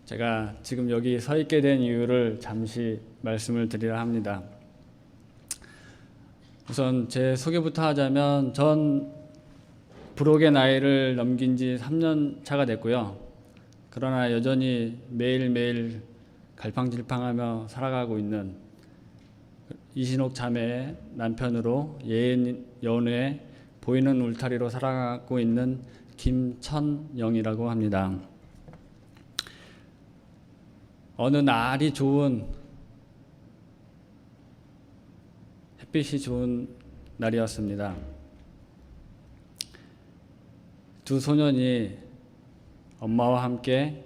제가 지금 여기 서 있게 된 이유를 잠시 말씀을 드리려 합니다. 우선 제 소개부터 하자면 전 부록의 나이를 넘긴 지 3년 차가 됐고요. 그러나 여전히 매일매일 갈팡질팡하며 살아가고 있는 이신옥 자매의 남편으로 예인 연우의 보이는 울타리로 살아가고 있는 김천영이라고 합니다. 어느 날이 좋은 햇빛이 좋은 날이었습니다. 두 소년이 엄마와 함께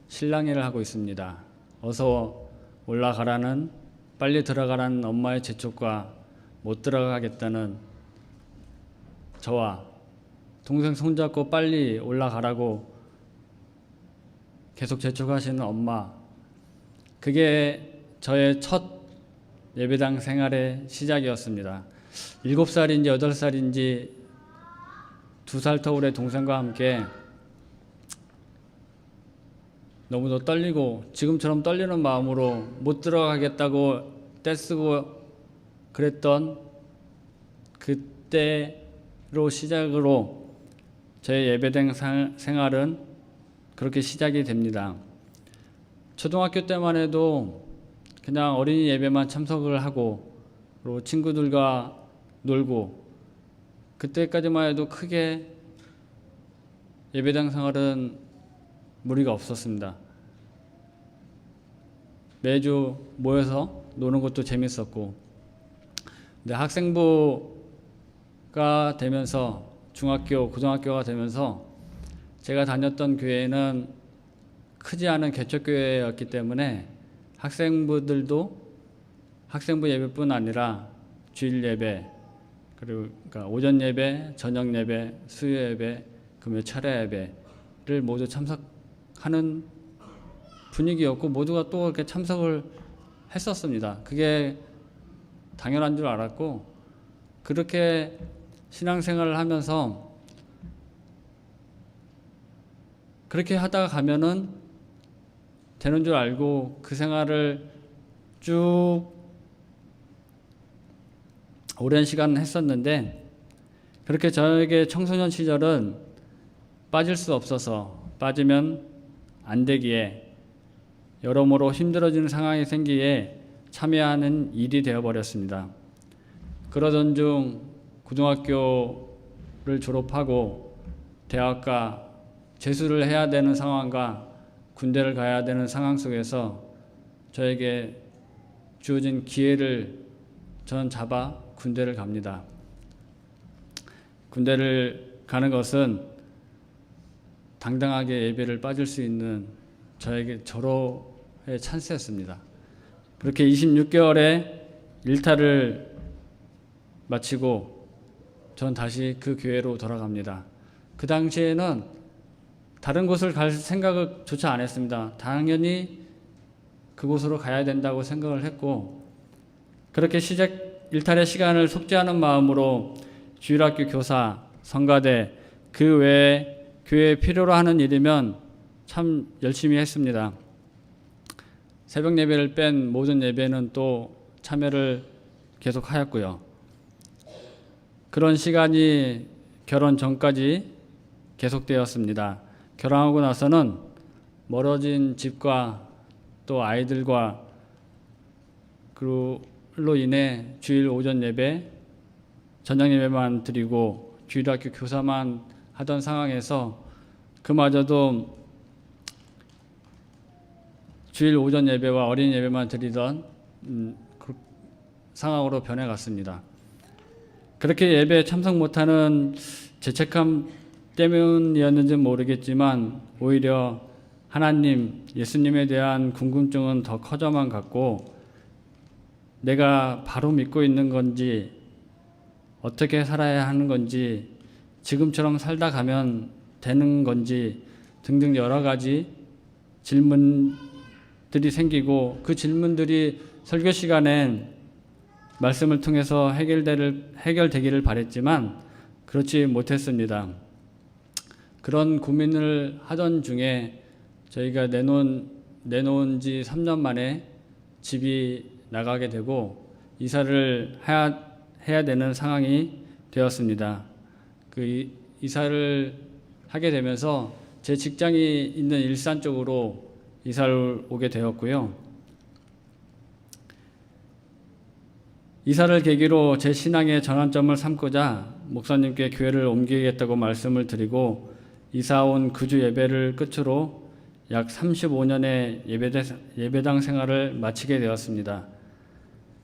실랑이를 하고 있습니다. 어서 올라가라는, 빨리 들어가라는 엄마의 재촉과 못 들어가겠다는 저와 동생 손잡고 빨리 올라가라고 계속 재촉하시는 엄마, 그게 저의 첫 예배당 생활의 시작이었습니다. 7살인지 8살인지 2살 터울의 동생과 함께 너무도 떨리고 지금처럼 떨리는 마음으로 못 들어가겠다고 떼쓰고 그랬던 그때로 시작으로 제 예배당 생활은 그렇게 시작이 됩니다. 초등학교 때만 해도 그냥 어린이 예배만 참석을 하고 그리고 친구들과 놀고 그때까지만 해도 크게 예배당 생활은 무리가 없었습니다. 매주 모여서 노는 것도 재밌었고, 근데 학생부가 되면서 중학교, 고등학교가 되면서 제가 다녔던 교회는 크지 않은 개척교회였기 때문에 학생부들도 학생부 예배뿐 아니라 주일 예배, 그리고 그러니까 오전 예배, 저녁 예배, 수요 예배, 금요 철야 예배를 모두 참석하는 분위기였고 모두가 또 이렇게 참석을 했었습니다. 그게 당연한 줄 알았고 그렇게 신앙생활을 하면서 그렇게 하다가 가면은 되는 줄 알고 그 생활을 쭉 오랜 시간 했었는데 그렇게 저에게 청소년 시절은 빠질 수 없어서 빠지면 안 되기에 여러모로 힘들어지는 상황이 생기에 참여하는 일이 되어버렸습니다. 그러던 중 고등학교를 졸업하고 대학과 재수를 해야 되는 상황과 군대를 가야 되는 상황 속에서 저에게 주어진 기회를 저는 잡아 군대를 갑니다. 군대를 가는 것은 당당하게 예배를 빠질 수 있는 저에게 절호의 찬스였습니다. 그렇게 26개월의 일탈을 마치고 전 다시 그 교회로 돌아갑니다. 그 당시에는 다른 곳을 갈 생각조차 안 했습니다. 당연히 그곳으로 가야 된다고 생각을 했고 그렇게 일탈의 시간을 속죄하는 마음으로 주일학교 교사, 성가대, 그 외에 교회에 필요로 하는 일이면 참 열심히 했습니다. 새벽 예배를 뺀 모든 예배는 또 참여를 계속 하였고요. 그런 시간이 결혼 전까지 계속되었습니다. 결혼하고 나서는 멀어진 집과 또 아이들과 그로 인해 주일 오전 예배, 저녁 예배만 드리고 주일학교 교사만 하던 상황에서 그마저도 주일 오전 예배와 어린이 예배만 드리던 상황으로 변해갔습니다. 그렇게 예배에 참석 못하는 죄책감 때문이었는지 모르겠지만 오히려 하나님, 예수님에 대한 궁금증은 더 커져만 갔고 내가 바로 믿고 있는 건지 어떻게 살아야 하는 건지 지금처럼 살다 가면 되는 건지 등등 여러 가지 질문들이 생기고 그 질문들이 설교 시간에 말씀을 통해서 해결되기를 바랬지만 그렇지 못했습니다. 그런 고민을 하던 중에 저희가 내놓은 내놓은 지 3년 만에 집이 나가게 되고 이사를 해야 되는 상황이 되었습니다. 그 이사를 하게 되면서 제 직장이 있는 일산 쪽으로 이사를 오게 되었고요. 이사를 계기로 제 신앙의 전환점을 삼고자 목사님께 교회를 옮기겠다고 말씀을 드리고 이사 온 그 주 예배를 끝으로 약 35년의 예배당 생활을 마치게 되었습니다.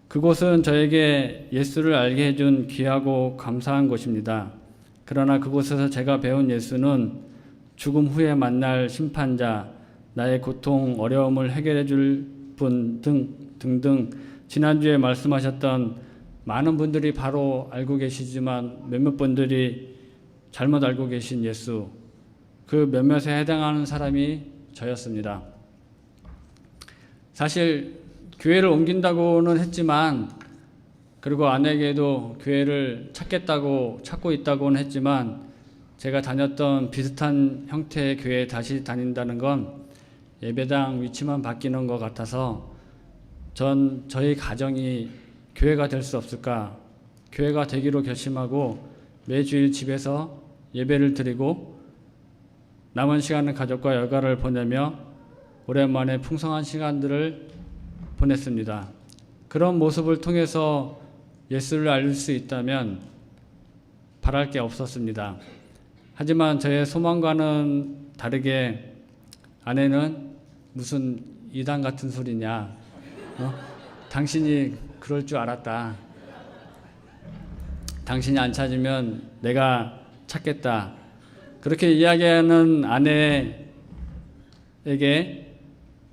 그곳은 저에게 예수를 알게 해준 귀하고 감사한 곳입니다. 그러나 그곳에서 제가 배운 예수는 죽음 후에 만날 심판자, 나의 고통, 어려움을 해결해 줄 분 등등 지난주에 말씀하셨던 많은 분들이 바로 알고 계시지만 몇몇 분들이 잘못 알고 계신 예수, 그 몇몇에 해당하는 사람이 저였습니다. 사실 교회를 옮긴다고는 했지만, 그리고 아내에게도 교회를 찾고 있다고는 했지만, 제가 다녔던 비슷한 형태의 교회에 다시 다닌다는 건 예배당 위치만 바뀌는 것 같아서 저희 가정이 교회가 될 수 없을까, 교회가 되기로 결심하고 매주일 집에서 예배를 드리고 남은 시간은 가족과 여가를 보내며 오랜만에 풍성한 시간들을 보냈습니다. 그런 모습을 통해서 예수를 알 수 있다면 바랄 게 없었습니다. 하지만 저의 소망과는 다르게 아내는 무슨 이단 같은 소리냐, 당신이 그럴 줄 알았다, 당신이 안 찾으면 내가 찾겠다, 그렇게 이야기하는 아내에게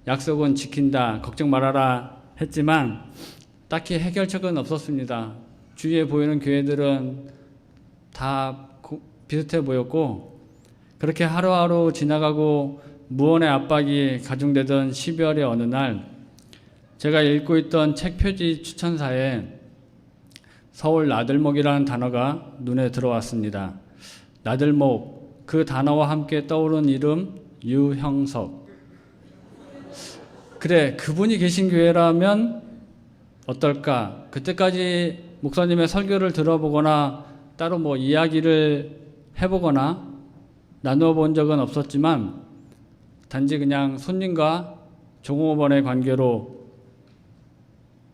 약속은 지킨다, 걱정 말아라 했지만 딱히 해결책은 없었습니다. 주위에 보이는 교회들은 다 비슷해 보였고, 그렇게 하루하루 지나가고 무언의 압박이 가중되던 12월의 어느 날, 제가 읽고 있던 책 표지 추천사에 서울 나들목이라는 단어가 눈에 들어왔습니다. 나들목, 그 단어와 함께 떠오른 이름 유형석. 그래, 그분이 계신 교회라면 어떨까? 그때까지 목사님의 설교를 들어보거나 따로 이야기를 해보거나 나누어 본 적은 없었지만 단지 그냥 손님과 종업원의 관계로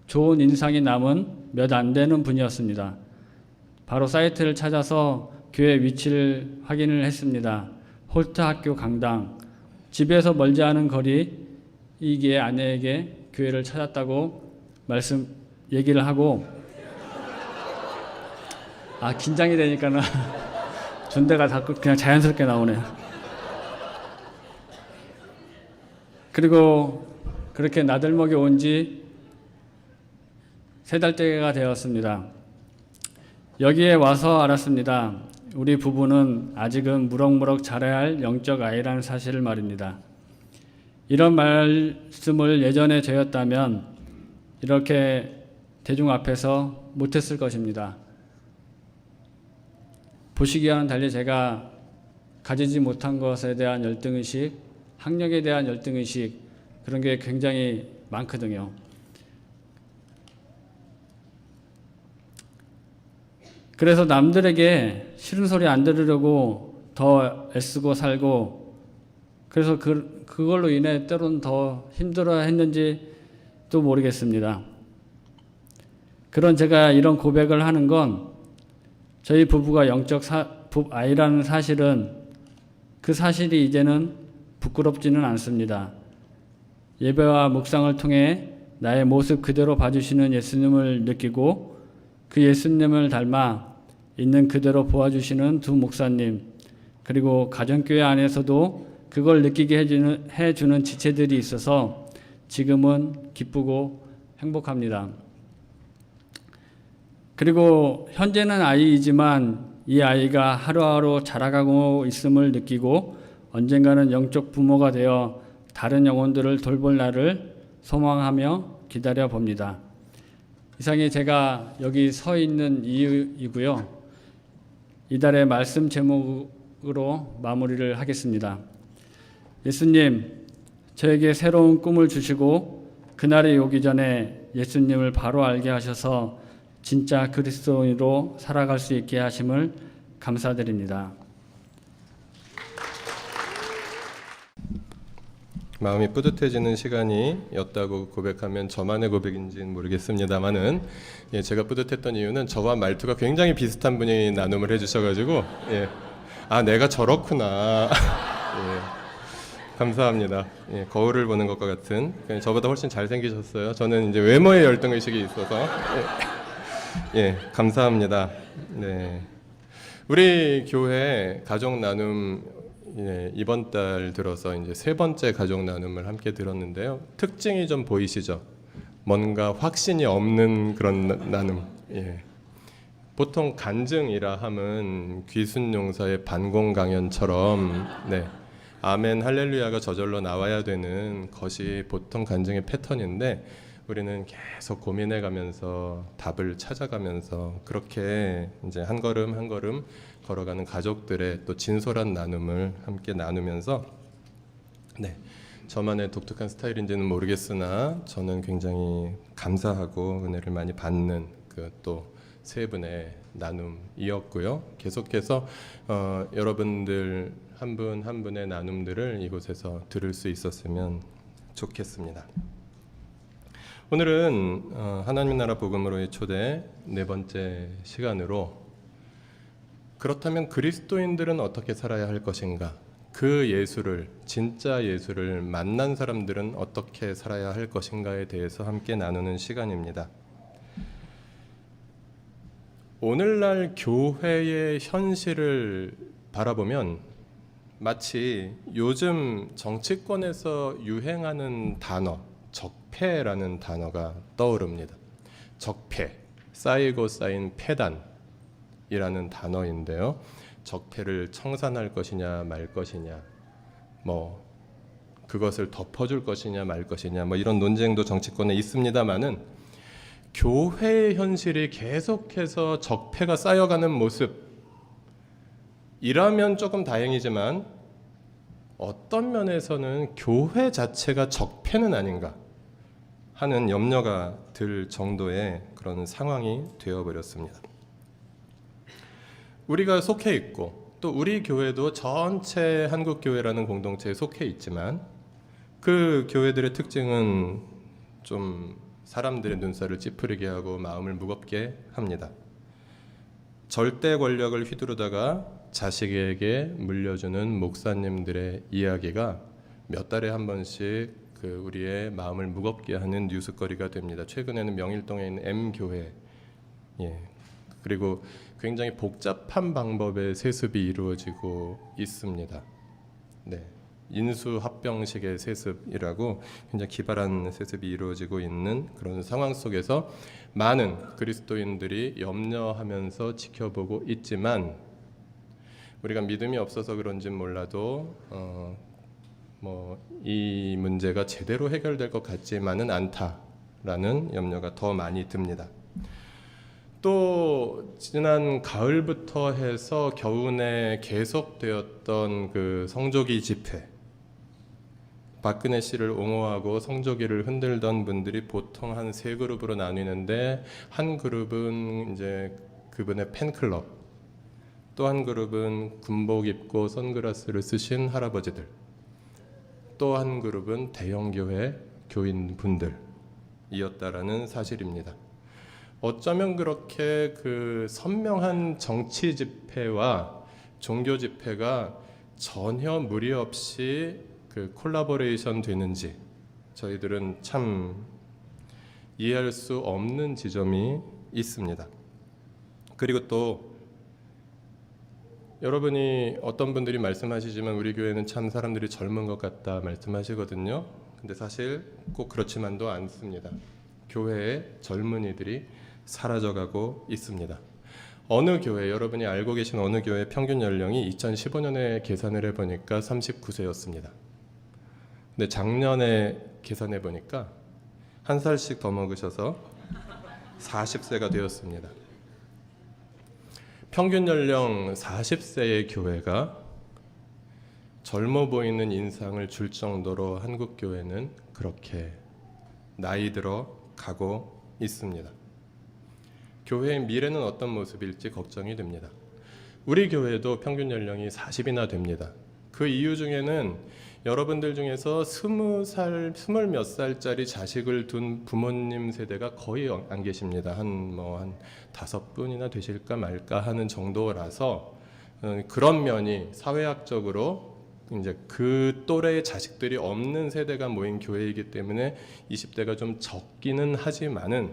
좋은 인상이 남은 몇 안 되는 분이었습니다. 바로 사이트를 찾아서 교회 위치를 확인을 했습니다. 홀트 학교 강당, 집에서 멀지 않은 거리이기에 아내에게 교회를 찾았다고 얘기를 하고, 긴장이 되니까는 존대가 자꾸 그냥 자연스럽게 나오네요. 그리고 그렇게 나들목에 온 지 3달째가 되었습니다. 여기에 와서 알았습니다. 우리 부부는 아직은 무럭무럭 자라야 할 영적 아이라는 사실을 말입니다. 이런 말씀을 예전에 저였다면 이렇게 대중 앞에서 못했을 것입니다. 보시기와는 달리 제가 가지지 못한 것에 대한 열등의식, 학력에 대한 열등의식, 그런 게 굉장히 많거든요. 그래서 남들에게 싫은 소리 안 들으려고 더 애쓰고 살고, 그래서 그걸로 인해 때로는 더 힘들어 했는지도 모르겠습니다. 그런 제가 이런 고백을 하는 건 저희 부부가 영적 아이라는 사실은, 그 사실이 이제는 부끄럽지는 않습니다. 예배와 묵상을 통해 나의 모습 그대로 봐주시는 예수님을 느끼고 그 예수님을 닮아 있는 그대로 보아주시는 두 목사님, 그리고 가정교회 안에서도 그걸 느끼게 해주는 지체들이 있어서 지금은 기쁘고 행복합니다. 그리고 현재는 아이이지만 이 아이가 하루하루 자라가고 있음을 느끼고 언젠가는 영적 부모가 되어 다른 영혼들을 돌볼 날을 소망하며 기다려 봅니다. 이상이 제가 여기 서 있는 이유이고요. 이달의 말씀 제목으로 마무리를 하겠습니다. 예수님, 저에게 새로운 꿈을 주시고 그날이 오기 전에 예수님을 바로 알게 하셔서 진짜 그리스도인으로 살아갈 수 있게 하심을 감사드립니다. 마음이 뿌듯해지는 시간이었다고 고백하면 저만의 고백인지는 모르겠습니다만은, 제가 뿌듯했던 이유는 저와 말투가 굉장히 비슷한 분이 나눔을 해주셔가지고, 내가 저렇구나. 감사합니다. 거울을 보는 것과 같은, 저보다 훨씬 잘생기셨어요. 저는 이제 외모에 열등의식이 있어서. 감사합니다. 네. 우리 교회 가족 나눔, 이번 달 들어서 이제 세 번째 가족 나눔을 함께 들었는데요. 특징이 좀 보이시죠? 뭔가 확신이 없는 그런 나눔. 보통 간증이라 함은 귀순용사의 반공 강연처럼, 아멘 할렐루야가 저절로 나와야 되는 것이 보통 간증의 패턴인데, 우리는 계속 고민해가면서 답을 찾아가면서 그렇게 이제 한 걸음 한 걸음 걸어가는 가족들의 또 진솔한 나눔을 함께 나누면서, 저만의 독특한 스타일인지는 모르겠으나 저는 굉장히 감사하고 은혜를 많이 받는 그 또 세 분의 나눔이었고요. 계속해서 여러분들 한 분 한 분의 나눔들을 이곳에서 들을 수 있었으면 좋겠습니다. 오늘은 하나님 나라 복음으로의 초대 네 번째 시간으로, 그렇다면 그리스도인들은 어떻게 살아야 할 것인가, 그 예수를, 진짜 예수를 만난 사람들은 어떻게 살아야 할 것인가에 대해서 함께 나누는 시간입니다. 오늘날 교회의 현실을 바라보면 마치 요즘 정치권에서 유행하는 단어, 적폐라는 단어가 떠오릅니다. 적폐, 쌓이고 쌓인 폐단이라는 단어인데요. 적폐를 청산할 것이냐 말 것이냐, 그것을 덮어줄 것이냐 말 것이냐, 이런 논쟁도 정치권에 있습니다만은, 교회의 현실이 계속해서 적폐가 쌓여가는 모습이라면 조금 다행이지만, 어떤 면에서는 교회 자체가 적폐는 아닌가 하는 염려가 들 정도의 그런 상황이 되어버렸습니다. 우리가 속해 있고, 또 우리 교회도 전체 한국교회라는 공동체에 속해 있지만, 그 교회들의 특징은 좀 사람들의 눈살을 찌푸리게 하고 마음을 무겁게 합니다. 절대 권력을 휘두르다가 자식에게 물려주는 목사님들의 이야기가 몇 달에 한 번씩 우리의 마음을 무겁게 하는 뉴스거리가 됩니다. 최근에는 명일동에 있는 M교회, 그리고 굉장히 복잡한 방법의 세습이 이루어지고 있습니다. 인수합병식의 세습이라고 굉장히 기발한 세습이 이루어지고 있는 그런 상황 속에서 많은 그리스도인들이 염려하면서 지켜보고 있지만, 우리가 믿음이 없어서 그런지는 몰라도 이 문제가 제대로 해결될 것 같지만은 않다라는 염려가 더 많이 듭니다. 또 지난 가을부터 해서 겨우내 계속되었던 그 성조기 집회, 박근혜 씨를 옹호하고 성조기를 흔들던 분들이 보통 한 세 그룹으로 나뉘는데, 한 그룹은 이제 그분의 팬클럽, 또 한 그룹은 군복 입고 선글라스를 쓰신 할아버지들, 또 한 그룹은 대형교회 교인분들이었다라는 사실입니다. 어쩌면 그렇게 그 선명한 정치 집회와 종교 집회가 전혀 무리 없이 콜라보레이션 되는지 저희들은 참 이해할 수 없는 지점이 있습니다. 그리고 또 여러분이, 어떤 분들이 말씀하시지만 우리 교회는 참 사람들이 젊은 것 같다 말씀하시거든요. 근데 사실 꼭 그렇지만도 않습니다. 교회의 젊은이들이 사라져가고 있습니다. 어느 교회, 여러분이 알고 계신 어느 교회 평균 연령이 2015년에 계산을 해보니까 39세였습니다. 근데 작년에 계산해 보니까 한 살씩 더 먹으셔서 40세가 되었습니다. 평균 연령 40세의 교회가 젊어 보이는 인상을 줄 정도로 한국 교회는 그렇게 나이 들어 가고 있습니다. 교회의 미래는 어떤 모습일지 걱정이 됩니다. 우리 교회도 평균 연령이 40이나 됩니다. 그 이유 중에는 여러분들 중에서 20살, 20몇 살짜리 자식을 둔 부모님 세대가 거의 안 계십니다. 한 5분이나 되실까 말까 하는 정도라서 그런 면이 사회학적으로 이제 그 또래의 자식들이 없는 세대가 모인 교회이기 때문에 20대가 좀 적기는 하지만은,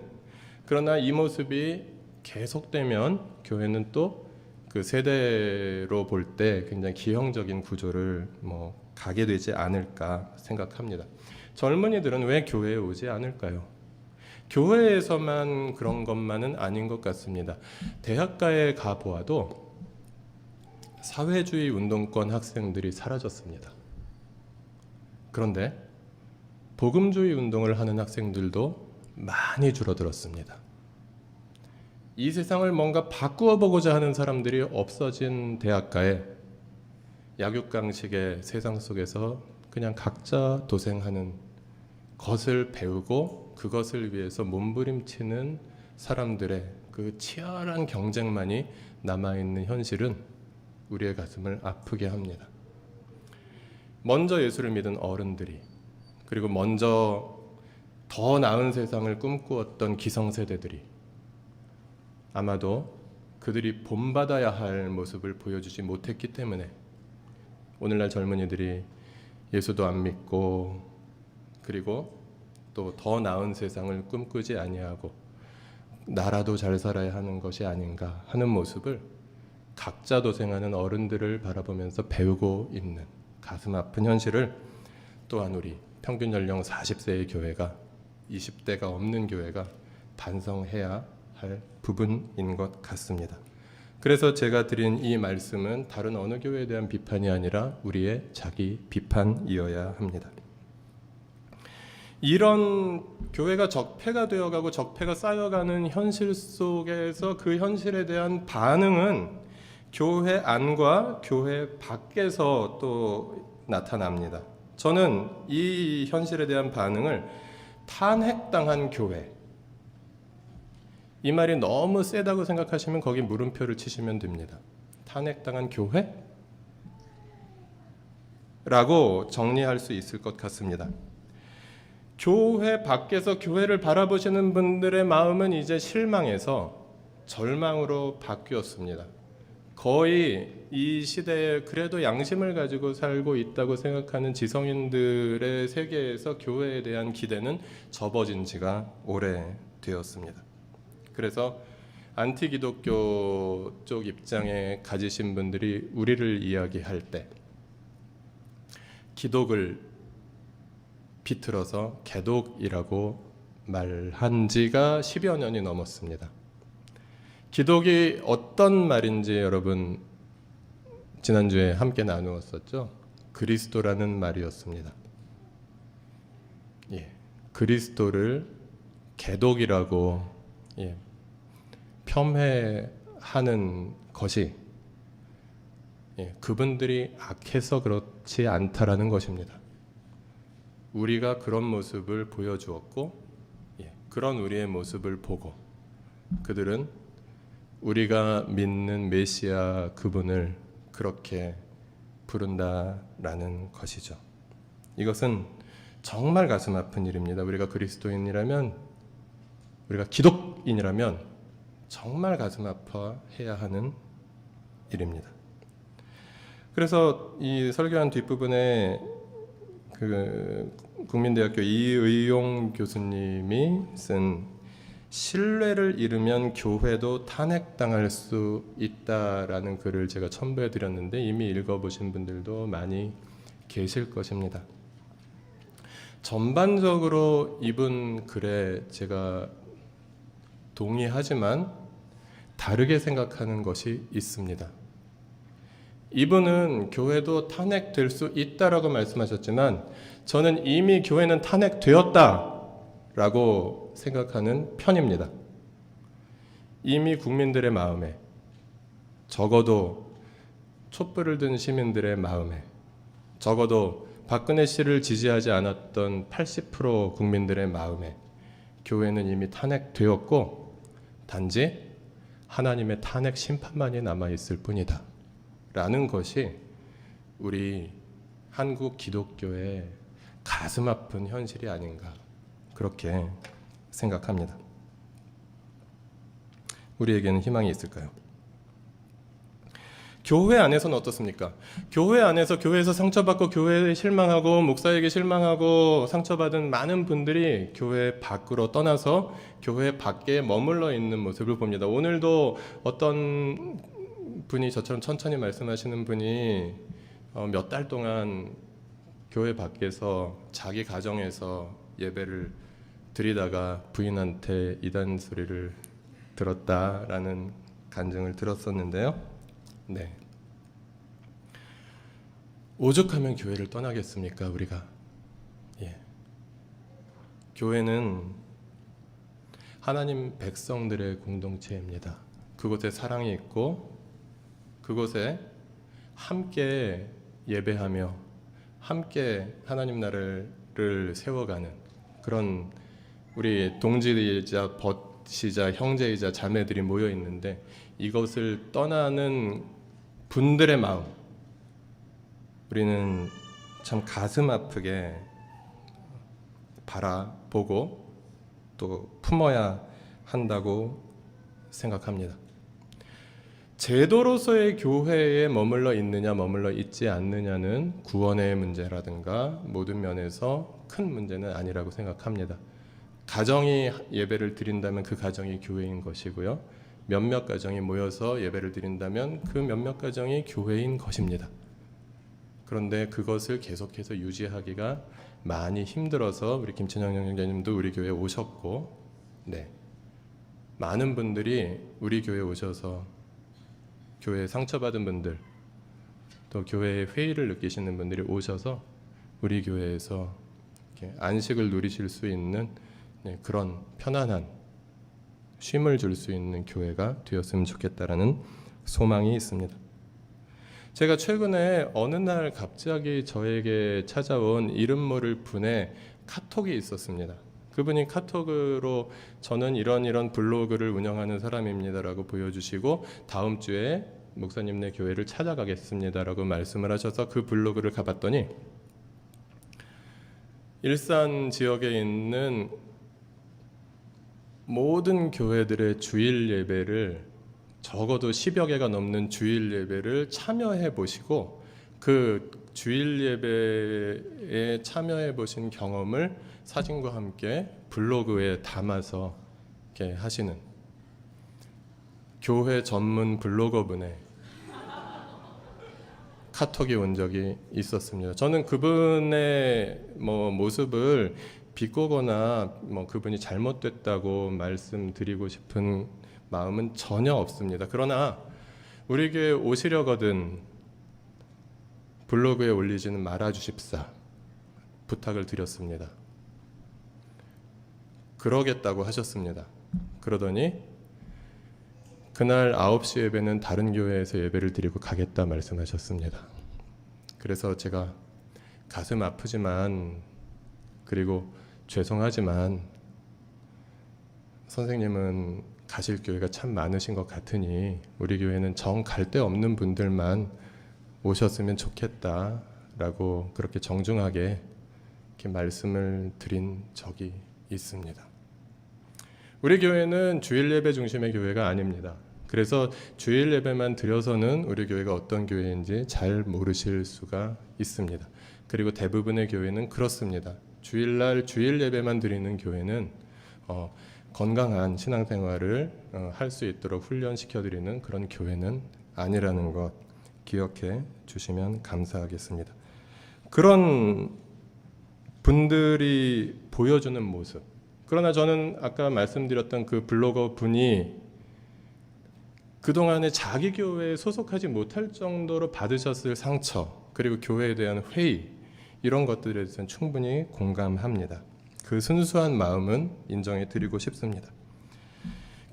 그러나 이 모습이 계속되면 교회는 또 그 세대로 볼 때 굉장히 기형적인 구조를 가게 되지 않을까 생각합니다. 젊은이들은 왜 교회에 오지 않을까요? 교회에서만 그런 것만은 아닌 것 같습니다. 대학가에 가보아도 사회주의 운동권 학생들이 사라졌습니다. 그런데 복음주의 운동을 하는 학생들도 많이 줄어들었습니다. 이 세상을 뭔가 바꾸어 보고자 하는 사람들이 없어진 대학가에 약육강식의 세상 속에서 그냥 각자 도생하는 것을 배우고 그것을 위해서 몸부림치는 사람들의 그 치열한 경쟁만이 남아있는 현실은 우리의 가슴을 아프게 합니다. 먼저 예수를 믿은 어른들이, 그리고 먼저 더 나은 세상을 꿈꾸었던 기성세대들이 아마도 그들이 본받아야 할 모습을 보여주지 못했기 때문에 오늘날 젊은이들이 예수도 안 믿고, 그리고 또 더 나은 세상을 꿈꾸지 아니하고 나라도 잘 살아야 하는 것이 아닌가 하는 모습을 각자 도생하는 어른들을 바라보면서 배우고 있는 가슴 아픈 현실을 또한 우리 평균 연령 40세의 교회가, 20대가 없는 교회가 반성해야 할 부분인 것 같습니다. 그래서 제가 드린 이 말씀은 다른 어느 교회에 대한 비판이 아니라 우리의 자기 비판이어야 합니다. 이런 교회가 적폐가 되어가고 적폐가 쌓여가는 현실 속에서 그 현실에 대한 반응은 교회 안과 교회 밖에서 또 나타납니다. 저는 이 현실에 대한 반응을 탄핵당한 교회, 이 말이 너무 세다고 생각하시면 거기 물음표를 치시면 됩니다. 탄핵당한 교회? 라고 정리할 수 있을 것 같습니다. 교회 밖에서 교회를 바라보시는 분들의 마음은 이제 실망해서 절망으로 바뀌었습니다. 거의 이 시대에 그래도 양심을 가지고 살고 있다고 생각하는 지성인들의 세계에서 교회에 대한 기대는 접어진 지가 오래되었습니다. 그래서 안티기독교 쪽 입장에 가지신 분들이 우리를 이야기할 때 기독을 비틀어서 개독이라고 말한 지가 10여 년이 넘었습니다. 기독이 어떤 말인지 여러분 지난주에 함께 나누었었죠? 그리스도라는 말이었습니다. 그리스도를 개독이라고 폄훼하는 것이 그분들이 악해서 그렇지 않다라는 것입니다. 우리가 그런 모습을 보여주었고 그런 우리의 모습을 보고 그들은 우리가 믿는 메시아 그분을 그렇게 부른다라는 것이죠. 이것은 정말 가슴 아픈 일입니다. 우리가 그리스도인이라면, 우리가 기독인이라면 정말 가슴 아파해야 하는 일입니다. 그래서 이 설교한 뒷부분에 그 국민대학교 이의용 교수님이 쓴 신뢰를 잃으면 교회도 탄핵당할 수 있다라는 글을 제가 첨부해 드렸는데 이미 읽어보신 분들도 많이 계실 것입니다. 전반적으로 이분 글에 제가 동의하지만 다르게 생각하는 것이 있습니다. 이분은 교회도 탄핵될 수 있다라고 말씀하셨지만 저는 이미 교회는 탄핵되었다라고 생각하는 편입니다. 이미 국민들의 마음에, 적어도 촛불을 든 시민들의 마음에 적어도 박근혜 씨를 지지하지 않았던 80% 국민들의 마음에 교회는 이미 탄핵되었고 단지 하나님의 탄핵 심판만이 남아있을 뿐이다 라는 것이 우리 한국 기독교의 가슴 아픈 현실이 아닌가 그렇게 생각합니다. 우리에게는 희망이 있을까요? 교회 안에서는 어떻습니까? 교회 안에서 교회에서 상처받고 교회에 실망하고 목사에게 실망하고 상처받은 많은 분들이 교회 밖으로 떠나서 교회 밖에 머물러 있는 모습을 봅니다. 오늘도 어떤 분이 저처럼 천천히 말씀하시는 분이 몇 달 동안 교회 밖에서 자기 가정에서 예배를 드리다가 부인한테 이단 소리를 들었다라는 간증을 들었었는데요. 네. 오죽하면 교회를 떠나겠습니까, 우리가? 예. 교회는 하나님 백성들의 공동체입니다. 그곳에 사랑이 있고 그곳에 함께 예배하며 함께 하나님 나라를 세워가는 그런 우리 동지이자 벗이자 형제이자 자매들이 모여 있는데 이것을 떠나는 분들의 마음 우리는 참 가슴 아프게 바라보고 또 품어야 한다고 생각합니다. 제도로서의 교회에 머물러 있느냐 머물러 있지 않느냐는 구원의 문제라든가 모든 면에서 큰 문제는 아니라고 생각합니다. 가정이 예배를 드린다면 그 가정이 교회인 것이고요. 몇몇 가정이 모여서 예배를 드린다면 그 몇몇 가정이 교회인 것입니다. 그런데 그것을 계속해서 유지하기가 많이 힘들어서 우리 김천영 형제님도 우리 교회에 오셨고 네. 많은 분들이 우리 교회에 오셔서 교회에 상처받은 분들 또 교회에 회의를 느끼시는 분들이 오셔서 우리 교회에서 이렇게 안식을 누리실 수 있는 그런 편안한 쉼을 줄 수 있는 교회가 되었으면 좋겠다라는 소망이 있습니다. 제가 최근에 어느 날 갑자기 저에게 찾아온 이름 모를 분의 카톡이 있었습니다. 그분이 카톡으로 저는 이런 블로그를 운영하는 사람입니다라고 보여주시고 다음 주에 목사님네 교회를 찾아가겠습니다라고 말씀을 하셔서 그 블로그를 가봤더니 일산 지역에 있는 모든 교회들의 주일 예배를 적어도 10여 개가 넘는 주일 예배를 참여해 보시고 그 주일 예배에 참여해 보신 경험을 사진과 함께 블로그에 담아서 이렇게 하시는 교회 전문 블로거분의 카톡이 온 적이 있었습니다. 저는 그분의 모습을 비꼬거나 그분이 잘못됐다고 말씀드리고 싶은 마음은 전혀 없습니다. 그러나 우리 교회 오시려거든 블로그에 올리지는 말아 주십사 부탁을 드렸습니다. 그러겠다고 하셨습니다. 그러더니 그날 9시 예배는 다른 교회에서 예배를 드리고 가겠다 말씀하셨습니다. 그래서 제가 가슴 아프지만 그리고 죄송하지만 선생님은 가실 교회가 참 많으신 것 같으니 우리 교회는 정 갈 데 없는 분들만 오셨으면 좋겠다라고 그렇게 정중하게 이렇게 말씀을 드린 적이 있습니다. 우리 교회는 주일 예배 중심의 교회가 아닙니다. 그래서 주일 예배만 드려서는 우리 교회가 어떤 교회인지 잘 모르실 수가 있습니다. 그리고 대부분의 교회는 그렇습니다. 주일날 주일 예배만 드리는 교회는 건강한 신앙생활을 할 수 있도록 훈련시켜드리는 그런 교회는 아니라는 것 기억해 주시면 감사하겠습니다. 그런 분들이 보여주는 모습 그러나 저는 아까 말씀드렸던 그 블로거 분이 그동안에 자기 교회에 소속하지 못할 정도로 받으셨을 상처 그리고 교회에 대한 회의 이런 것들에 대해서는 충분히 공감합니다. 그 순수한 마음은 인정해 드리고 싶습니다.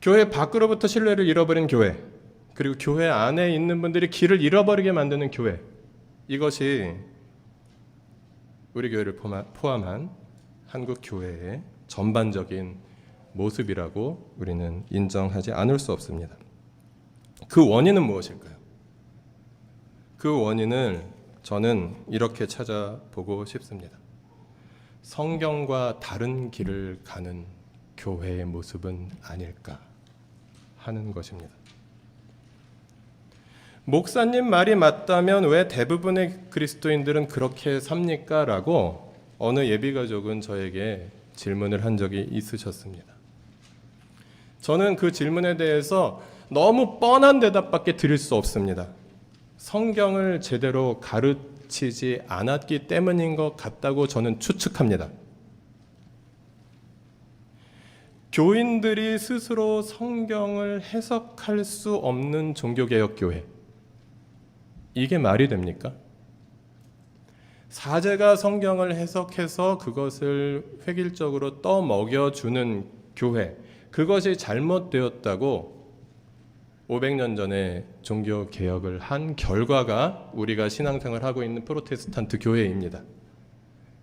교회 밖으로부터 신뢰를 잃어버린 교회 그리고 교회 안에 있는 분들이 길을 잃어버리게 만드는 교회 이것이 우리 교회를 포함한 한국 교회의 전반적인 모습이라고 우리는 인정하지 않을 수 없습니다. 그 원인은 무엇일까요? 그 원인을 저는 이렇게 찾아보고 싶습니다. 성경과 다른 길을 가는 교회의 모습은 아닐까 하는 것입니다. 목사님 말이 맞다면 왜 대부분의 그리스도인들은 그렇게 삽니까? 라고 어느 예비가족은 저에게 질문을 한 적이 있으셨습니다. 저는 그 질문에 대해서 너무 뻔한 대답밖에 드릴 수 없습니다. 성경을 제대로 가르치지 않았기 때문인 것 같다고 저는 추측합니다. 교인들이 스스로 성경을 해석할 수 없는 종교개혁교회, 이게 말이 됩니까? 사제가 성경을 해석해서 그것을 획일적으로 떠먹여주는 교회, 그것이 잘못되었다고 500년 전에 종교개혁을 한 결과가 우리가 신앙생활을 하고 있는 프로테스탄트 교회입니다.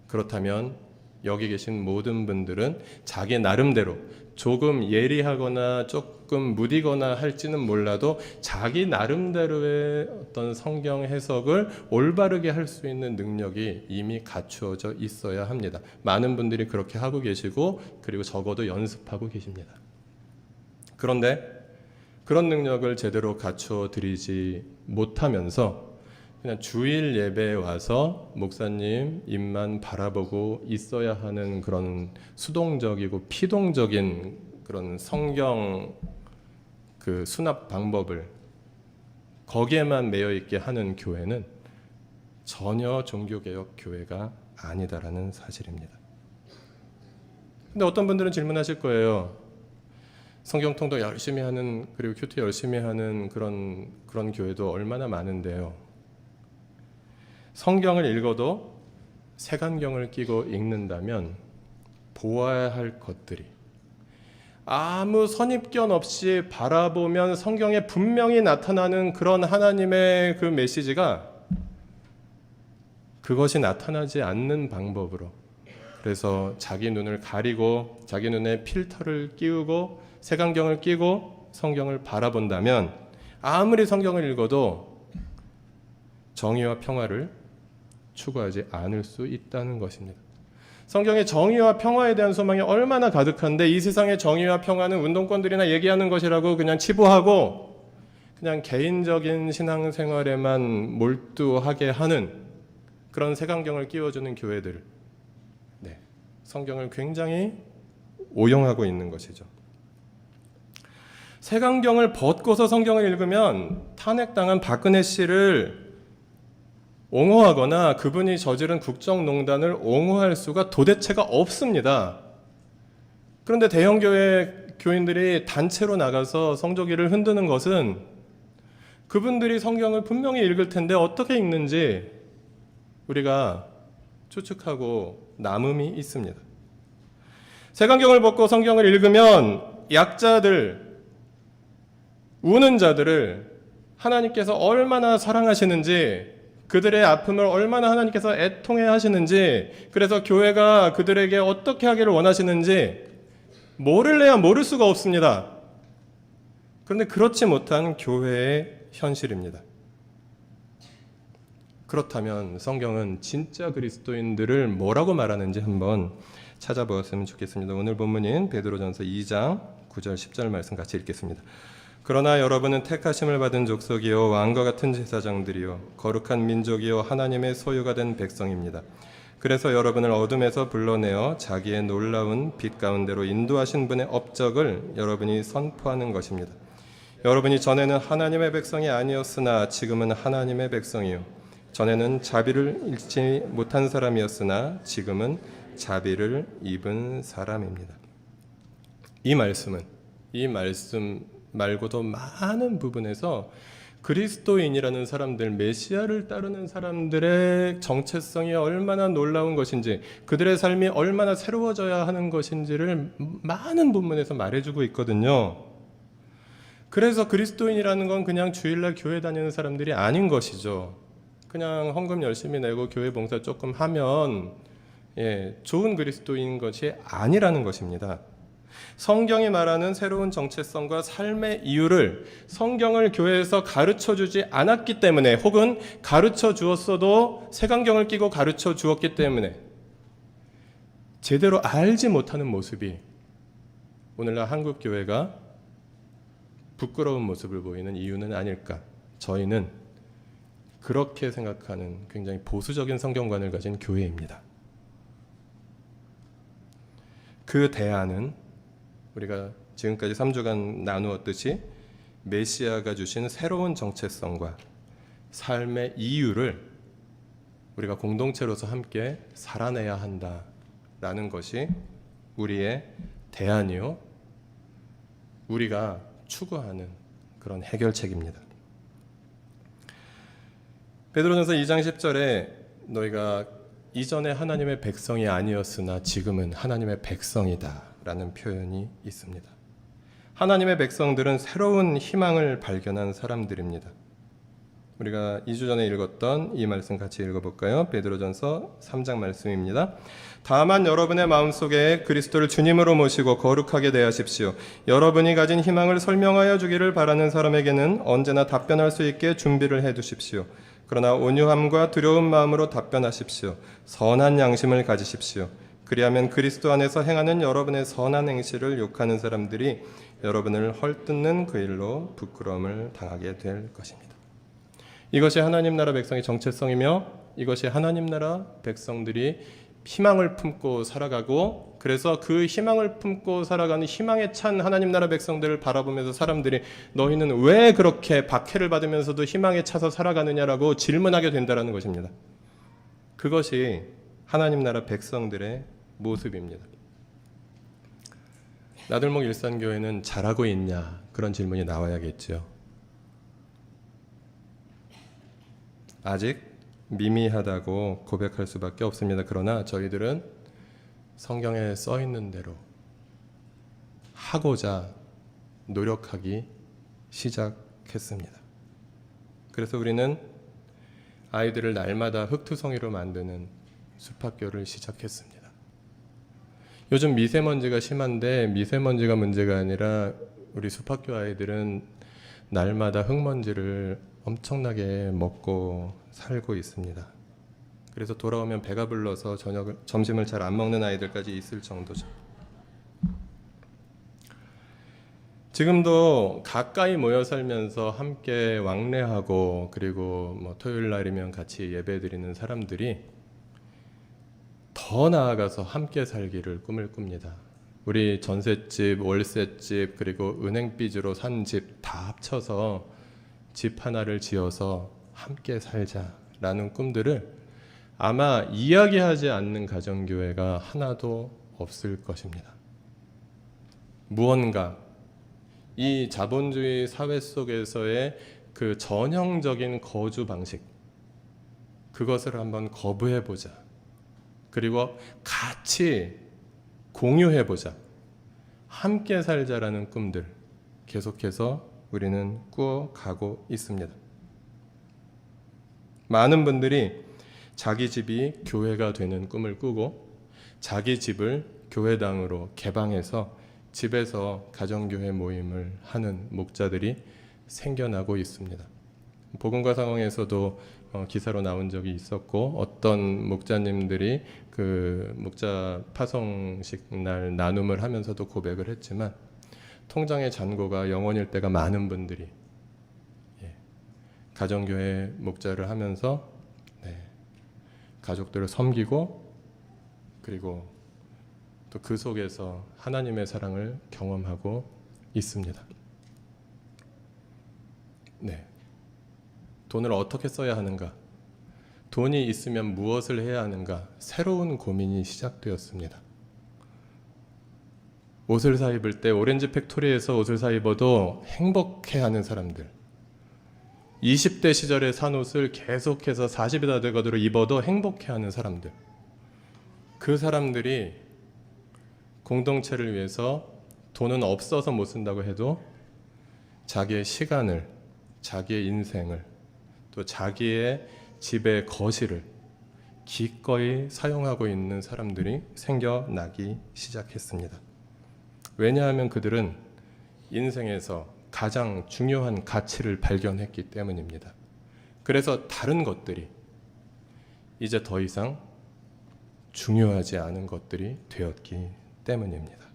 그렇다면 여기 계신 모든 분들은 자기 나름대로 조금 예리하거나 조금 무디거나 할지는 몰라도 자기 나름대로의 어떤 성경 해석을 올바르게 할 수 있는 능력이 이미 갖추어져 있어야 합니다. 많은 분들이 그렇게 하고 계시고 그리고 적어도 연습하고 계십니다. 그런데 그런 능력을 제대로 갖추어 드리지 못하면서 그냥 주일 예배에 와서 목사님 입만 바라보고 있어야 하는 그런 수동적이고 피동적인 그런 성경 그 수납 방법을 거기에만 매여 있게 하는 교회는 전혀 종교개혁 교회가 아니다라는 사실입니다. 근데 어떤 분들은 질문하실 거예요. 성경 통독 열심히 하는 그리고 큐티 열심히 하는 그런 교회도 얼마나 많은데요. 성경을 읽어도 색안경을 끼고 읽는다면 보아야 할 것들이 아무 선입견 없이 바라보면 성경에 분명히 나타나는 그런 하나님의 그 메시지가 그것이 나타나지 않는 방법으로, 그래서 자기 눈을 가리고 자기 눈에 필터를 끼우고 색안경을 끼고 성경을 바라본다면 아무리 성경을 읽어도 정의와 평화를 추구하지 않을 수 있다는 것입니다. 성경의 정의와 평화에 대한 소망이 얼마나 가득한데 이 세상의 정의와 평화는 운동권들이나 얘기하는 것이라고 그냥 치부하고 그냥 개인적인 신앙생활에만 몰두하게 하는 그런 색안경을 끼워주는 교회들, 성경을 굉장히 오용하고 있는 것이죠. 색안경을 벗고서 성경을 읽으면 탄핵당한 박근혜 씨를 옹호하거나 그분이 저지른 국정농단을 옹호할 수가 도대체가 없습니다. 그런데 대형교회 교인들이 단체로 나가서 성조기를 흔드는 것은 그분들이 성경을 분명히 읽을 텐데 어떻게 읽는지 우리가 추측하고 남음이 있습니다. 색안경을 벗고 성경을 읽으면 약자들, 우는 자들을 하나님께서 얼마나 사랑하시는지, 그들의 아픔을 얼마나 하나님께서 애통해 하시는지, 그래서 교회가 그들에게 어떻게 하기를 원하시는지 모를래야 모를 수가 없습니다. 그런데 그렇지 못한 교회의 현실입니다. 그렇다면 성경은 진짜 그리스도인들을 뭐라고 말하는지 한번 찾아보았으면 좋겠습니다. 오늘 본문인 베드로전서 2장 9절 10절 말씀 같이 읽겠습니다. 그러나 여러분은 택하심을 받은 족속이요 왕과 같은 제사장들이요 거룩한 민족이요 하나님의 소유가 된 백성입니다. 그래서 여러분을 어둠에서 불러내어 자기의 놀라운 빛 가운데로 인도하신 분의 업적을 여러분이 선포하는 것입니다. 여러분이 전에는 하나님의 백성이 아니었으나 지금은 하나님의 백성이요 전에는 자비를 잃지 못한 사람이었으나 지금은 자비를 입은 사람입니다. 이 말씀 말고도 많은 부분에서 그리스도인이라는 사람들, 메시아를 따르는 사람들의 정체성이 얼마나 놀라운 것인지, 그들의 삶이 얼마나 새로워져야 하는 것인지를 많은 본문에서 말해주고 있거든요. 그래서 그리스도인이라는 건 그냥 주일날 교회 다니는 사람들이 아닌 것이죠. 그냥 헌금 열심히 내고 교회 봉사 조금 하면 좋은 그리스도인 것이 아니라는 것입니다. 성경이 말하는 새로운 정체성과 삶의 이유를 성경을 교회에서 가르쳐 주지 않았기 때문에, 혹은 가르쳐 주었어도 색안경을 끼고 가르쳐 주었기 때문에 제대로 알지 못하는 모습이 오늘날 한국 교회가 부끄러운 모습을 보이는 이유는 아닐까. 저희는 그렇게 생각하는 굉장히 보수적인 성경관을 가진 교회입니다. 그 대안은 우리가 지금까지 3주간 나누었듯이 메시아가 주신 새로운 정체성과 삶의 이유를 우리가 공동체로서 함께 살아내야 한다라는 것이 우리의 대안이요, 우리가 추구하는 그런 해결책입니다. 베드로전서 2장 10절에 너희가 이전에 하나님의 백성이 아니었으나 지금은 하나님의 백성이다 라는 표현이 있습니다. 하나님의 백성들은 새로운 희망을 발견한 사람들입니다. 우리가 2주 전에 읽었던 이 말씀 같이 읽어볼까요? 베드로전서 3장 말씀입니다. 다만 여러분의 마음속에 그리스도를 주님으로 모시고 거룩하게 대하십시오. 여러분이 가진 희망을 설명하여 주기를 바라는 사람에게는 언제나 답변할 수 있게 준비를 해두십시오. 그러나 온유함과 두려운 마음으로 답변하십시오. 선한 양심을 가지십시오. 그리하면 그리스도 안에서 행하는 여러분의 선한 행실을 욕하는 사람들이 여러분을 헐뜯는 그 일로 부끄러움을 당하게 될 것입니다. 이것이 하나님 나라 백성의 정체성이며, 이것이 하나님 나라 백성들이 희망을 품고 살아가고, 그래서 그 희망을 품고 살아가는 희망에 찬 하나님 나라 백성들을 바라보면서 사람들이 너희는 왜 그렇게 박해를 받으면서도 희망에 차서 살아가느냐라고 질문하게 된다는 것입니다. 그것이 하나님 나라 백성들의 모습입니다. 나들목 일산교회는 잘하고 있냐, 그런 질문이 나와야겠죠. 아직 미미하다고 고백할 수밖에 없습니다. 그러나 저희들은 성경에 써 있는 대로 하고자 노력하기 시작했습니다. 그래서 우리는 아이들을 날마다 흙투성이로 만드는 숲학교를 시작했습니다. 요즘 미세먼지가 심한데 미세먼지가 문제가 아니라 우리 숲학교 아이들은 날마다 흙먼지를 엄청나게 먹고 살고 있습니다. 그래서 돌아오면 배가 불러서 점심을 잘 안 먹는 아이들까지 있을 정도죠. 지금도 가까이 모여 살면서 함께 왕래하고, 그리고 토요일 날이면 같이 예배드리는 사람들이 더 나아가서 함께 살기를 꿈을 꿉니다. 우리 전셋집, 월셋집, 그리고 은행빚으로 산 집 다 합쳐서 집 하나를 지어서 함께 살자라는 꿈들을 아마 이야기하지 않는 가정교회가 하나도 없을 것입니다. 무언가 이 자본주의 사회 속에서의 그 전형적인 거주 방식, 그것을 한번 거부해보자. 그리고 같이 공유해보자. 함께 살자라는 꿈들 계속해서 우리는 꾸어가고 있습니다. 많은 분들이 자기 집이 교회가 되는 꿈을 꾸고 자기 집을 교회당으로 개방해서 집에서 가정교회 모임을 하는 목자들이 생겨나고 있습니다. 복음과 상황에서도 기사로 나온 적이 있었고, 어떤 목자님들이 그 목자 파송식 날 나눔을 하면서도 고백을 했지만, 통장의 잔고가 0원일 때가 많은 분들이 가정교회 목자를 하면서 가족들을 섬기고, 그리고 또 그 속에서 하나님의 사랑을 경험하고 있습니다. 돈을 어떻게 써야 하는가? 돈이 있으면 무엇을 해야 하는가? 새로운 고민이 시작되었습니다. 옷을 사 입을 때 오렌지 팩토리에서 옷을 사 입어도 행복해하는 사람들, 20대 시절에 산 옷을 계속해서 40이 다 되거든 입어도 행복해하는 사람들, 그 사람들이 공동체를 위해서 돈은 없어서 못 쓴다고 해도 자기의 시간을, 자기의 인생을, 또 자기의 집의 거실을 기꺼이 사용하고 있는 사람들이 생겨나기 시작했습니다. 왜냐하면 그들은 인생에서 가장 중요한 가치를 발견했기 때문입니다. 그래서 다른 것들이 이제 더 이상 중요하지 않은 것들이 되었기 때문입니다.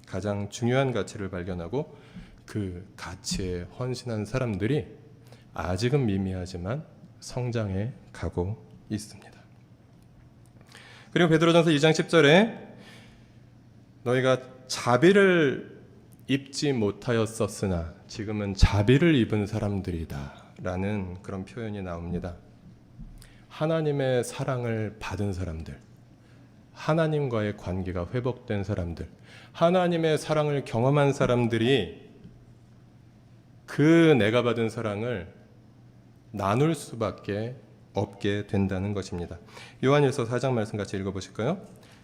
가장 중요한 가치를 발견하고 그 가치에 헌신한 사람들이 아직은 미미하지만 성장해 가고 있습니다. 그리고 베드로전서 2장 10절에 너희가 자비를 입지 못하였었으나 지금은 자비를 입은 사람들이다 라는 그런 표현이 나옵니다. 하나님의 사랑을 받은 사람들, 하나님과의 관계가 회복된 사람들, 하나님의 사랑을 경험한 사람들이 그 내가 받은 사랑을 나눌 수밖에 없게 된다는 것입니다. 요한일서 4장 말씀 같이 읽어보실까요?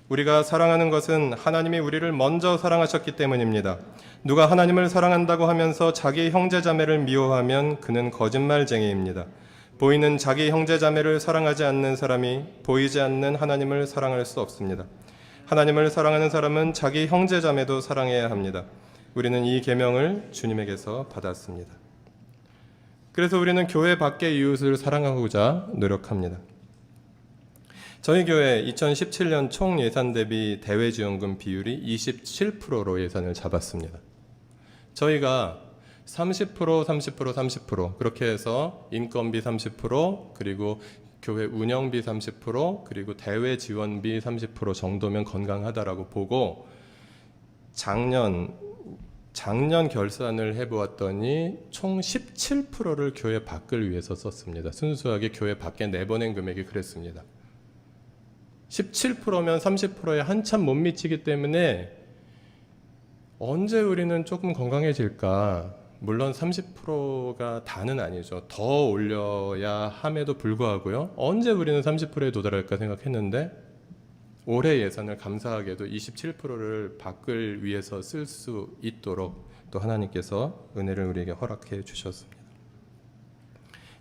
우리가 사랑하는 것은 하나님이 우리를 먼저 사랑하셨기 때문입니다. 누가 하나님을 사랑한다고 하면서 자기 형제자매를 미워하면 그는 거짓말쟁이입니다. 보이는 자기 형제자매를 사랑하지 않는 사람이 보이지 않는 하나님을 사랑할 수 없습니다. 하나님을 사랑하는 사람은 자기 형제자매도 사랑해야 합니다. 우리는 이 계명을 주님에게서 받았습니다. 그래서 우리는 교회 밖의 이웃을 사랑하고자 노력합니다. 저희 교회 2017년 총 예산 대비 대외지원금 비율이 27%로 예산을 잡았습니다. 저희가 30%, 30%, 30% 그렇게 해서 인건비 30% 그리고 교회 운영비 30% 그리고 대외 지원비 30% 정도면 건강하다라고 보고 작년 결산을 해보았더니 총 17%를 교회 밖을 위해서 썼습니다. 순수하게 교회 밖에 내보낸 금액이 그랬습니다. 17%면 30%에 한참 못 미치기 때문에 언제 우리는 조금 건강해질까? 물론 30%가 다는 아니죠. 더 올려야 함에도 불구하고요. 언제 우리는 30%에 도달할까 생각했는데 올해 예산을 감사하게도 27%를 밖을 위해서 쓸 수 있도록 또 하나님께서 은혜를 우리에게 허락해 주셨습니다.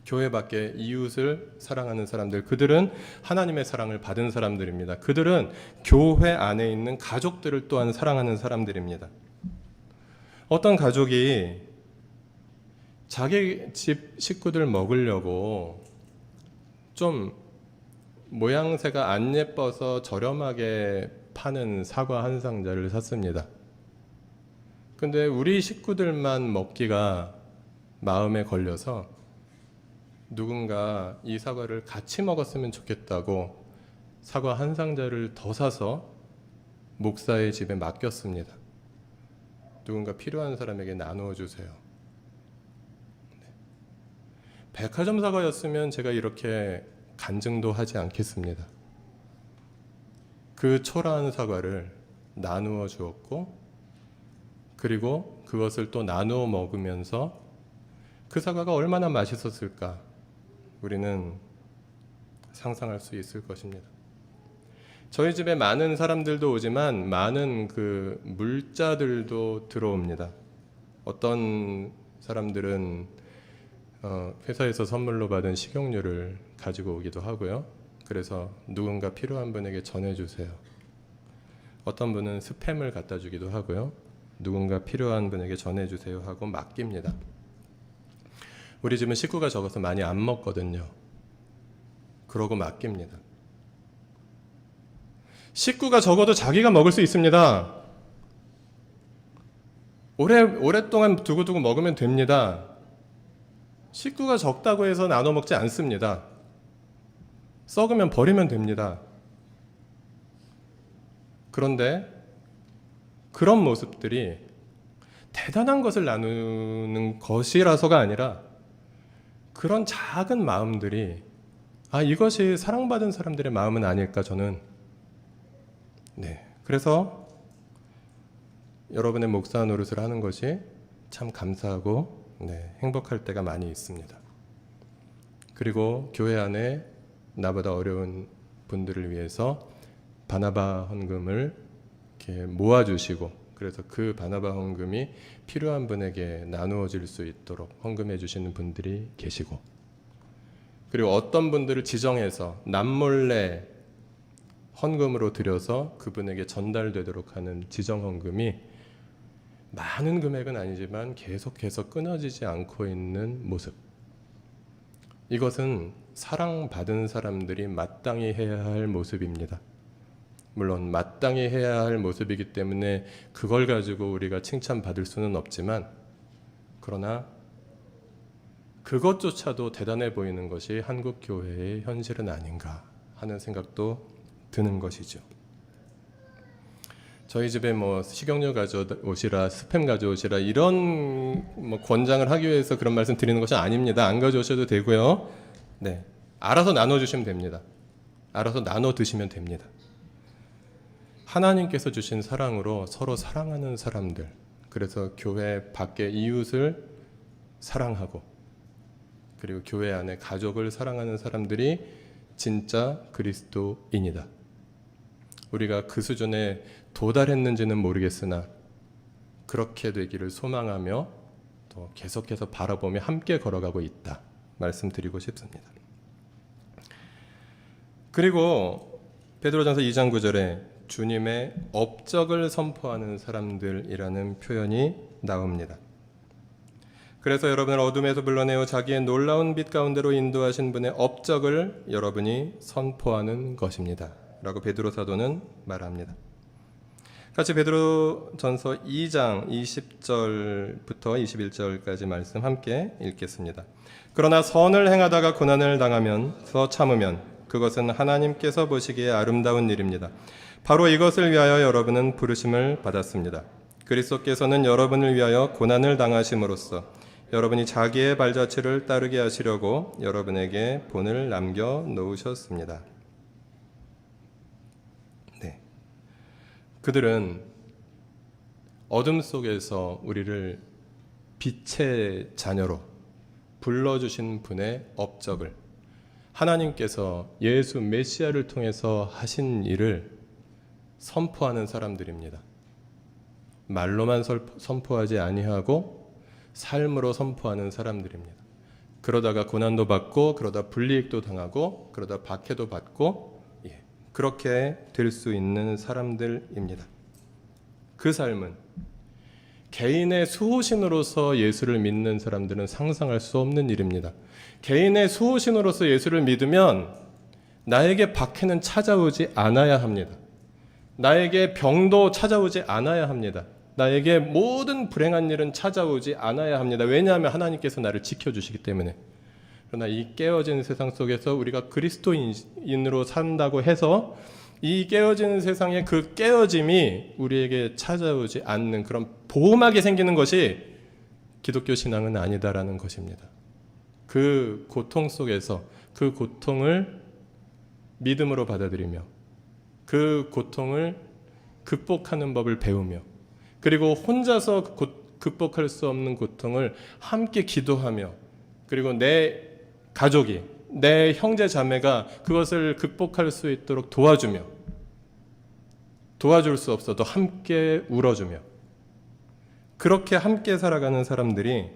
교회 밖에 이웃을 사랑하는 사람들, 그들은 하나님의 사랑을 받은 사람들입니다. 그들은 교회 안에 있는 가족들을 또한 사랑하는 사람들입니다. 어떤 가족이 자기 집 식구들 먹으려고 좀 모양새가 안 예뻐서 저렴하게 파는 사과 한 상자를 샀습니다. 근데 우리 식구들만 먹기가 마음에 걸려서 누군가 이 사과를 같이 먹었으면 좋겠다고 사과 한 상자를 더 사서 목사의 집에 맡겼습니다. 누군가 필요한 사람에게 나누어 주세요. 백화점 사과였으면 제가 이렇게 간증도 하지 않겠습니다. 그 초라한 사과를 나누어 주었고 그리고 그것을 또 나누어 먹으면서 그 사과가 얼마나 맛있었을까 우리는 상상할 수 있을 것입니다. 저희 집에 많은 사람들도 오지만 많은 그 물자들도 들어옵니다. 어떤 사람들은 회사에서 선물로 받은 식용유를 가지고 오기도 하고요. 그래서 누군가 필요한 분에게 전해주세요. 어떤 분은 스팸을 갖다 주기도 하고요. 누군가 필요한 분에게 전해주세요 하고 맡깁니다. 우리 집은 식구가 적어서 많이 안 먹거든요. 그러고 맡깁니다. 식구가 적어도 자기가 먹을 수 있습니다. 오랫동안 두고두고 먹으면 됩니다. 식구가 적다고 해서 나눠 먹지 않습니다. 썩으면 버리면 됩니다. 그런데 그런 모습들이 대단한 것을 나누는 것이라서가 아니라 그런 작은 마음들이 이것이 사랑받은 사람들의 마음은 아닐까 저는 그래서 여러분의 목사 노릇을 하는 것이 참 감사하고 행복할 때가 많이 있습니다. 그리고 교회 안에 나보다 어려운 분들을 위해서 바나바 헌금을 이렇게 모아주시고 그래서 그 바나바 헌금이 필요한 분에게 나누어질 수 있도록 헌금해 주시는 분들이 계시고 그리고 어떤 분들을 지정해서 남몰래 헌금으로 드려서 그분에게 전달되도록 하는 지정 헌금이 많은 금액은 아니지만 계속해서 끊어지지 않고 있는 모습. 이것은 사랑받은 사람들이 마땅히 해야 할 모습입니다. 물론 마땅히 해야 할 모습이기 때문에 그걸 가지고 우리가 칭찬받을 수는 없지만, 그러나 그것조차도 대단해 보이는 것이 한국 교회의 현실은 아닌가 하는 생각도 드는 것이죠. 저희 집에 뭐 식용유 가져오시라, 스팸 가져오시라 이런 뭐 권장을 하기 위해서 그런 말씀 드리는 것이 아닙니다. 안 가져오셔도 되고요. 네, 알아서 나눠주시면 됩니다. 알아서 나눠 드시면 됩니다. 하나님께서 주신 사랑으로 서로 사랑하는 사람들, 그래서 교회 밖의 이웃을 사랑하고 그리고 교회 안에 가족을 사랑하는 사람들이 진짜 그리스도인이다. 우리가 그 수준에 도달했는지는 모르겠으나 그렇게 되기를 소망하며 또 계속해서 바라보며 함께 걸어가고 있다 말씀드리고 싶습니다. 그리고 베드로전서 2장 9절에 주님의 업적을 선포하는 사람들이라는 표현이 나옵니다. 그래서 여러분을 어둠에서 불러내어 자기의 놀라운 빛 가운데로 인도하신 분의 업적을 여러분이 선포하는 것입니다 라고 베드로 사도는 말합니다. 같이 베드로전서 2장 20절부터 21절까지 말씀 함께 읽겠습니다. 그러나 선을 행하다가 고난을 당하면서 참으면 그것은 하나님께서 보시기에 아름다운 일입니다. 바로 이것을 위하여 여러분은 부르심을 받았습니다. 그리스도께서는 여러분을 위하여 고난을 당하심으로써 여러분이 자기의 발자취를 따르게 하시려고 여러분에게 본을 남겨 놓으셨습니다. 네, 그들은 어둠 속에서 우리를 빛의 자녀로 불러주신 분의 업적을, 하나님께서 예수 메시아를 통해서 하신 일을 선포하는 사람들입니다. 말로만 선포하지 아니하고 삶으로 선포하는 사람들입니다. 그러다가 고난도 받고 그러다 불이익도 당하고 그러다 박해도 받고 그렇게 될 수 있는 사람들입니다. 그 삶은 개인의 수호신으로서 예수를 믿는 사람들은 상상할 수 없는 일입니다. 개인의 수호신으로서 예수를 믿으면 나에게 박해는 찾아오지 않아야 합니다. 나에게 병도 찾아오지 않아야 합니다. 나에게 모든 불행한 일은 찾아오지 않아야 합니다. 왜냐하면 하나님께서 나를 지켜주시기 때문에. 그러나 이 깨어진 세상 속에서 우리가 그리스도인으로 산다고 해서 이 깨어진 세상의 그 깨어짐이 우리에게 찾아오지 않는 그런 보험하게 생기는 것이 기독교 신앙은 아니다라는 것입니다. 그 고통 속에서 그 고통을 믿음으로 받아들이며 그 고통을 극복하는 법을 배우며 그리고 혼자서 극복할 수 없는 고통을 함께 기도하며 그리고 내 가족이, 내 형제 자매가 그것을 극복할 수 있도록 도와주며 도와줄 수 없어도 함께 울어주며 그렇게 함께 살아가는 사람들이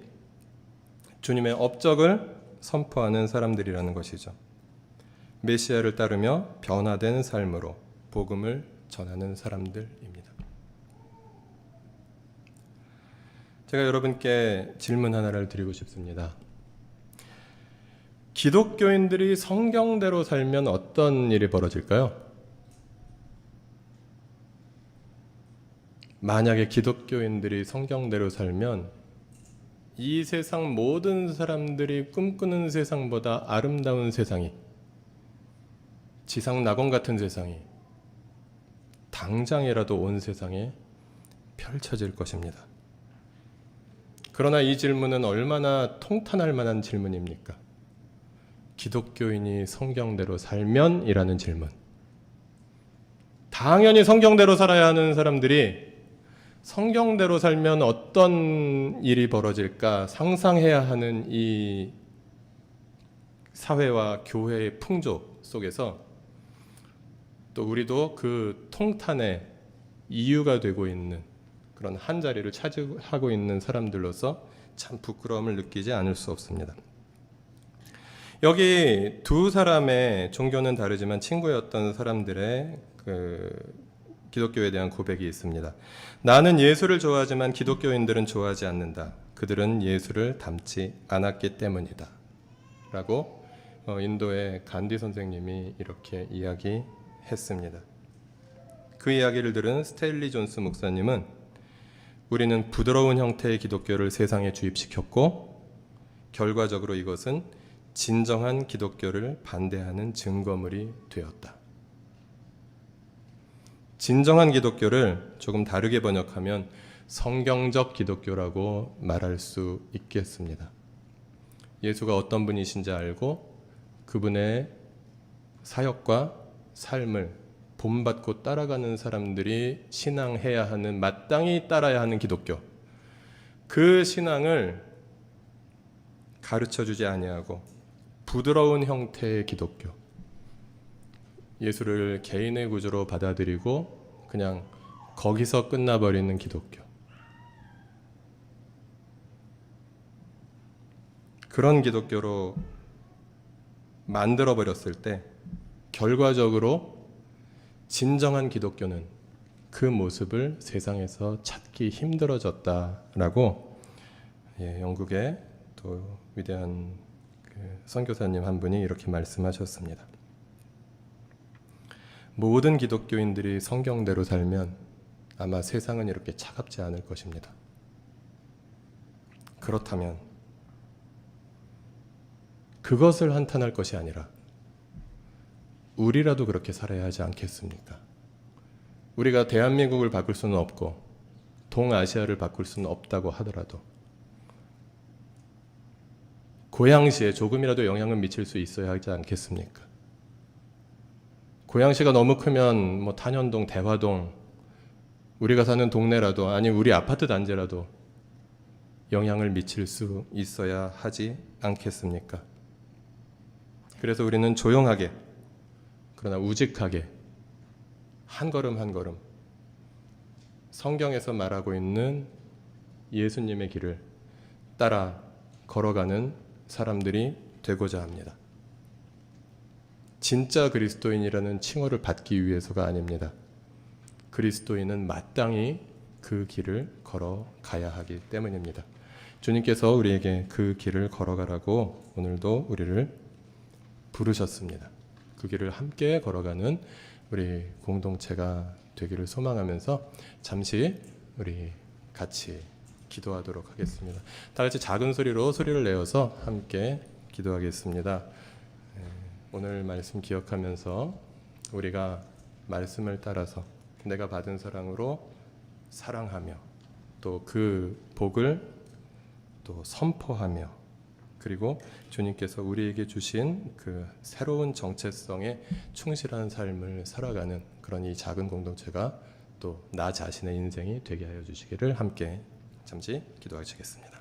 주님의 업적을 선포하는 사람들이라는 것이죠. 메시아를 따르며 변화된 삶으로 복음을 전하는 사람들입니다. 제가 여러분께 질문 하나를 드리고 싶습니다. 기독교인들이 성경대로 살면 어떤 일이 벌어질까요? 만약에 기독교인들이 성경대로 살면 이 세상 모든 사람들이 꿈꾸는 세상보다 아름다운 세상이, 지상 낙원 같은 세상이 당장이라도 온 세상에 펼쳐질 것입니다. 그러나 이 질문은 얼마나 통탄할 만한 질문입니까? 기독교인이 성경대로 살면? 이라는 질문. 당연히 성경대로 살아야 하는 사람들이 성경대로 살면 어떤 일이 벌어질까 상상해야 하는 이 사회와 교회의 풍조 속에서 또 우리도 그 통탄의 이유가 되고 있는 그런 한 자리를 차지하고 있는 사람들로서 참 부끄러움을 느끼지 않을 수 없습니다. 여기 두 사람의 종교는 다르지만 친구였던 사람들의 기독교에 대한 고백이 있습니다. 나는 예수를 좋아하지만 기독교인들은 좋아하지 않는다. 그들은 예수를 닮지 않았기 때문이다. 라고 인도의 간디 선생님이 이렇게 이야기했습니다. 그 이야기를 들은 스테일리 존스 목사님은 우리는 부드러운 형태의 기독교를 세상에 주입시켰고 결과적으로 이것은 진정한 기독교를 반대하는 증거물이 되었다. 진정한 기독교를 조금 다르게 번역하면 성경적 기독교라고 말할 수 있겠습니다. 예수가 어떤 분이신지 알고 그분의 사역과 삶을 본받고 따라가는 사람들이 신앙해야 하는, 마땅히 따라야 하는 기독교, 그 신앙을 가르쳐주지 아니하고 부드러운 형태의 기독교, 예수를 개인의 구주로 받아들이고 그냥 거기서 끝나버리는 기독교, 그런 기독교로 만들어버렸을 때 결과적으로 진정한 기독교는 그 모습을 세상에서 찾기 힘들어졌다라고 영국의 또 위대한 선교사님 한 분이 이렇게 말씀하셨습니다. 모든 기독교인들이 성경대로 살면 아마 세상은 이렇게 차갑지 않을 것입니다. 그렇다면 그것을 한탄할 것이 아니라 우리라도 그렇게 살아야 하지 않겠습니까? 우리가 대한민국을 바꿀 수는 없고 동아시아를 바꿀 수는 없다고 하더라도 고양시에 조금이라도 영향을 미칠 수 있어야 하지 않겠습니까? 고양시가 너무 크면 뭐 탄현동, 대화동, 우리가 사는 동네라도, 아니 우리 아파트 단지라도 영향을 미칠 수 있어야 하지 않겠습니까? 그래서 우리는 조용하게 그러나 우직하게 한 걸음 한 걸음 성경에서 말하고 있는 예수님의 길을 따라 걸어가는 사람들이 되고자 합니다. 진짜 그리스도인이라는 칭호를 받기 위해서가 아닙니다. 그리스도인은 마땅히 그 길을 걸어가야 하기 때문입니다. 주님께서 우리에게 그 길을 걸어가라고 오늘도 우리를 부르셨습니다. 그 길을 함께 걸어가는 우리 공동체가 되기를 소망하면서 잠시 우리 같이 기도하도록 하겠습니다. 다 같이 작은 소리를 내어서 함께 기도하겠습니다. 오늘 말씀 기억하면서 우리가 말씀을 따라서 내가 받은 사랑으로 사랑하며 또 그 복을 또 선포하며 그리고 주님께서 우리에게 주신 그 새로운 정체성에 충실한 삶을 살아가는 그런 이 작은 공동체가 또 나 자신의 인생이 되게 하여 주시기를 함께 잠시 기도하시겠습니다.